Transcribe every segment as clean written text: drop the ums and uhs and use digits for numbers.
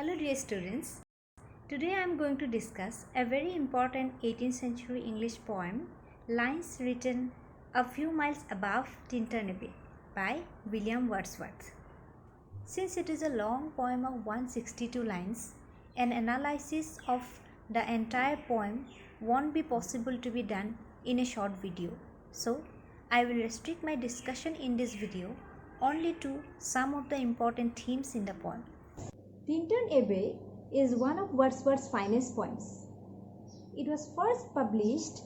Hello dear students, today I am going to discuss a very important 18th century English poem, Lines Written a Few Miles Above Tintern Abbey by William Wordsworth. Since it is a long poem of 162 lines, an analysis of the entire poem won't be possible to be done in a short video. So, I will restrict my discussion in this video only to some of the important themes in the poem. Tintern Abbey is one of Wordsworth's finest poems. It was first published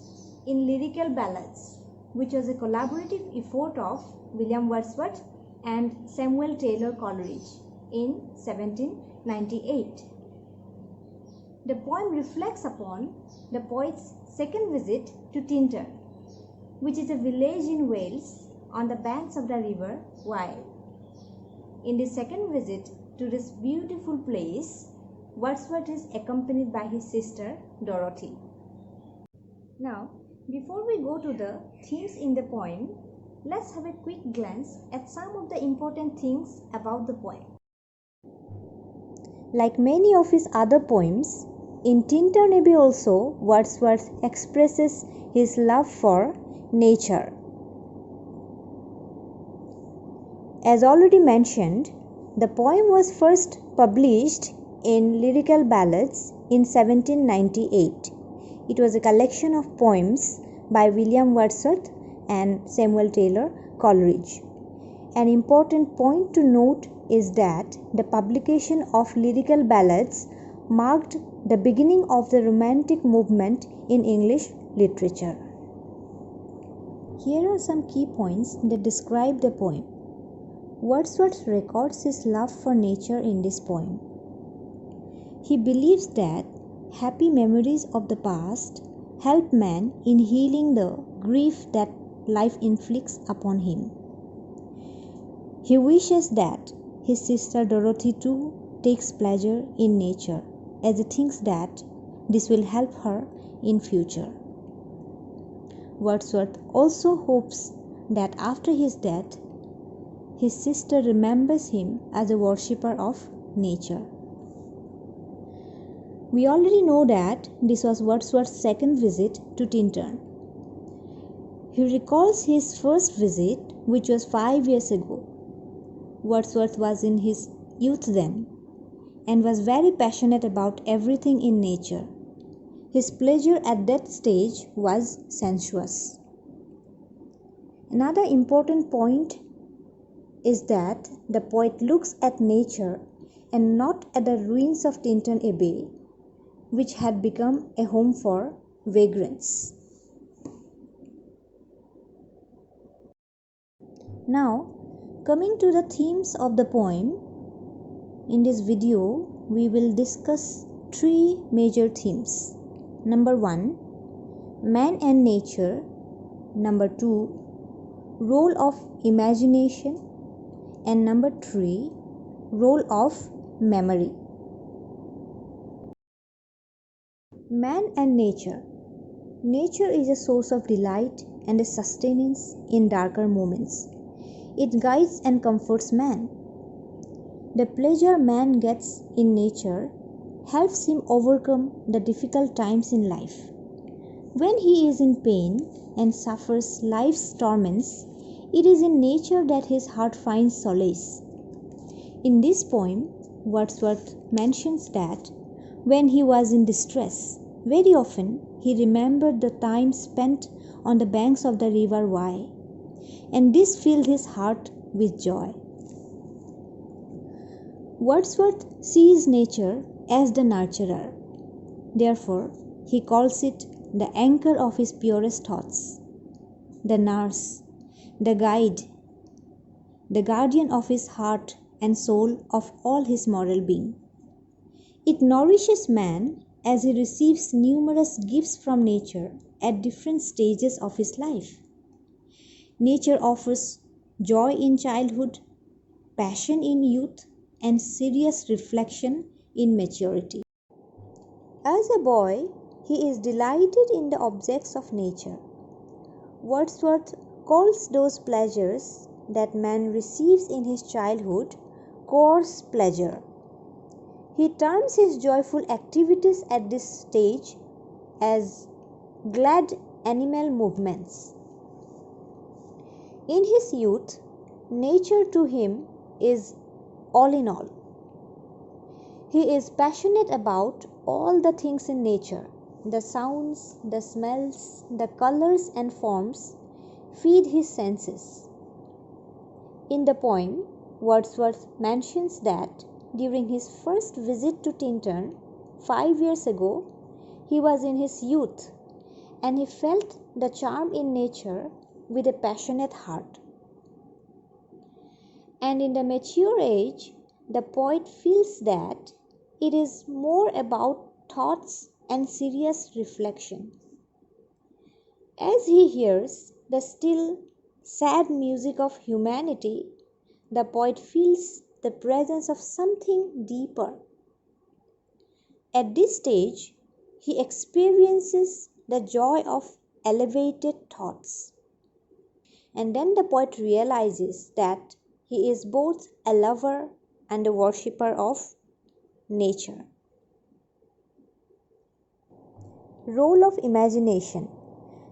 in Lyrical Ballads, which was a collaborative effort of William Wordsworth and Samuel Taylor Coleridge in 1798. The poem reflects upon the poet's second visit to Tintern, which is a village in Wales on the banks of the river Wye. In this second visit to this beautiful place, Wordsworth is accompanied by his sister Dorothy. Now, before we go to the themes in the poem, let's have a quick glance at some of the important things about the poem. Like many of his other poems, in Tintern Abbey also Wordsworth expresses his love for nature. As already mentioned, the poem was first published in Lyrical Ballads in 1798. It was a collection of poems by William Wordsworth and Samuel Taylor Coleridge. An important point to note is that the publication of Lyrical Ballads marked the beginning of the Romantic movement in English literature. Here are some key points that describe the poem. Wordsworth records his love for nature in this poem. He believes that happy memories of the past help man in healing the grief that life inflicts upon him. He wishes that his sister Dorothy too takes pleasure in nature, as he thinks that this will help her in future. Wordsworth also hopes that after his death, his sister remembers him as a worshipper of nature. We already know that this was Wordsworth's second visit to Tintern. He recalls his first visit, which was 5 years ago. Wordsworth was in his youth then and was very passionate about everything in nature. His pleasure at that stage was sensuous. Another important point is that the poet looks at nature and not at the ruins of Tintern Abbey, which had become a home for vagrants. Now, coming to the themes of the poem, in this video we will discuss three major themes. Number 1, man and nature. Number 2, role of imagination. And number 3, role of memory. Man and nature. Nature is a source of delight and a sustenance in darker moments. It guides and comforts man. The pleasure man gets in nature helps him overcome the difficult times in life. When he is in pain and suffers life's torments, it is in nature that his heart finds solace. In this poem, Wordsworth mentions that when he was in distress, very often he remembered the time spent on the banks of the river Wye, and this filled his heart with joy. Wordsworth sees nature as the nurturer. Therefore, he calls it the anchor of his purest thoughts, the nurse, the guide, the guardian of his heart and soul, of all his moral being. It nourishes man as he receives numerous gifts from nature at different stages of his life. Nature offers joy in childhood, passion in youth, and serious reflection in maturity. As a boy, he is delighted in the objects of nature. Wordsworth calls those pleasures that man receives in his childhood coarse pleasure. He terms his joyful activities at this stage as glad animal movements. In his youth, nature to him is all in all. He is passionate about all the things in nature. The sounds, the smells, the colors and forms feed his senses. In the poem, Wordsworth mentions that during his first visit to Tintern 5 years ago, he was in his youth and he felt the charm in nature with a passionate heart. And in the mature age, the poet feels that it is more about thoughts and serious reflection. As he hears the still, sad music of humanity, the poet feels the presence of something deeper. At this stage, he experiences the joy of elevated thoughts. And then the poet realizes that he is both a lover and a worshipper of nature. Role of imagination.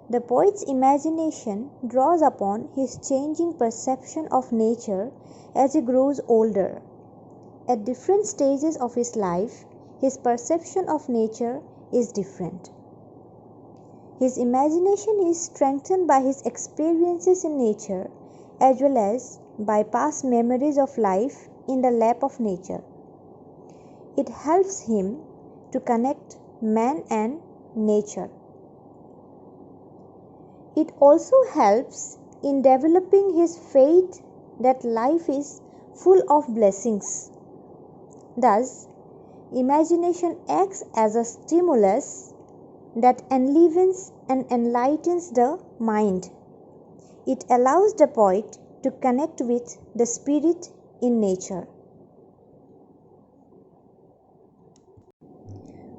The poet's imagination draws upon his changing perception of nature as he grows older. At different stages of his life, his perception of nature is different. His imagination is strengthened by his experiences in nature as well as by past memories of life in the lap of nature. It helps him to connect man and nature. It also helps in developing his faith that life is full of blessings. Thus, imagination acts as a stimulus that enlivens and enlightens the mind. It allows the poet to connect with the spirit in nature.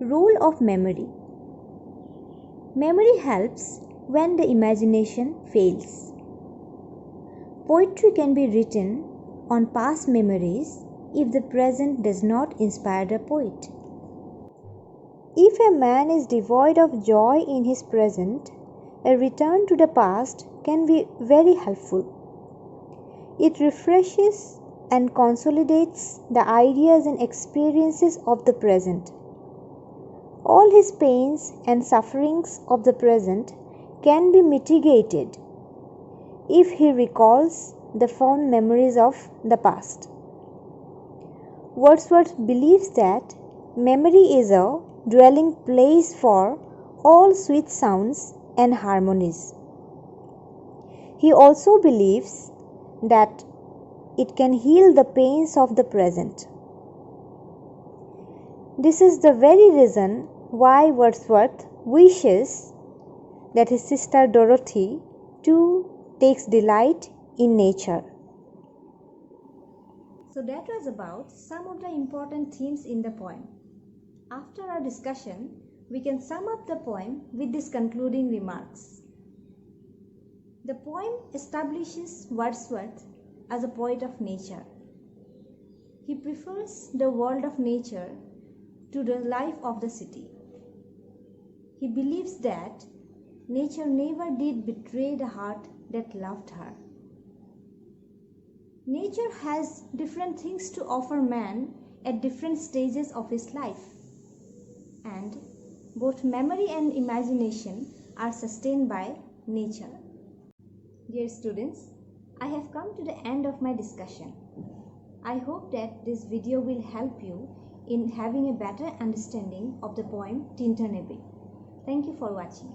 Role of memory. Memory helps when the imagination fails. Poetry can be written on past memories if the present does not inspire the poet. If a man is devoid of joy in his present, a return to the past can be very helpful. It refreshes and consolidates the ideas and experiences of the present. All his pains and sufferings of the present can be mitigated if he recalls the fond memories of the past. Wordsworth believes that memory is a dwelling place for all sweet sounds and harmonies. He also believes that it can heal the pains of the present. This is the very reason why Wordsworth wishes that his sister Dorothy too takes delight in nature. So that was about some of the important themes in the poem. After our discussion, we can sum up the poem with these concluding remarks. The poem establishes Wordsworth as a poet of nature. He prefers the world of nature to the life of the city. He believes that nature never did betray the heart that loved her. Nature has different things to offer man at different stages of his life, and both memory and imagination are sustained by nature. Dear students, I have come to the end of my discussion. I hope that this video will help you in having a better understanding of the poem Tintern Abbey. Thank you for watching.